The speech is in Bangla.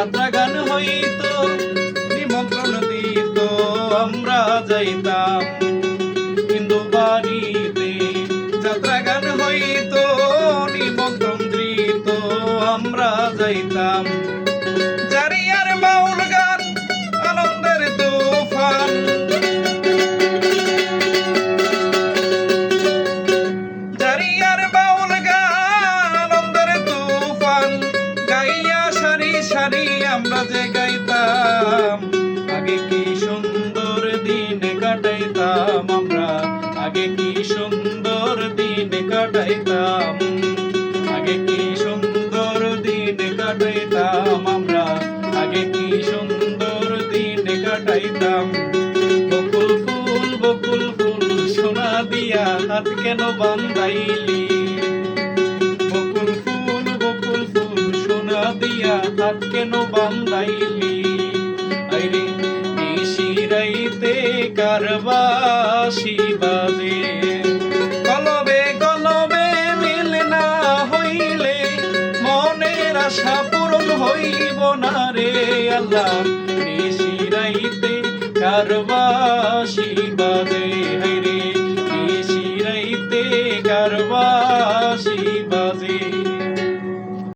যাত্রা গান হইতো নিমন্ত্রণ দিত আমরা যাইতাম হিন্দু বাড়িতে। যাত্রা গান হইতো নিমন্ত্রণ দিত আমরা যাইতাম। জারিয়ার বাউল গান আনন্দের তুফান, জারিয়ার বাউল গান আনন্দের তুফান, গাইয়া সারি সারি আমরা যে গাইতাম। আগে কি সুন্দর দিন কাটাইতাম আমরা, আগে কি সুন্দর দিন কাটাইতাম, আগে কি সুন্দর দিন কাটাইতাম আমরা, আগে কি সুন্দর দিন কাটাইতাম। বকুল ফুল সোনা দিয়া হাত কেন বান্ধাইলি, বকুল ফুল সোনা দিয়া হাত কেন বান্ধাইলি। আইরে নিশিরাইতে কারবাসি বাজে, কলবে কলবে মিল না হইলে মনের আশা পূরণ হইব না রে আল্লাহ। নিশিরাইতে কারবাসি বাজে, হাইরে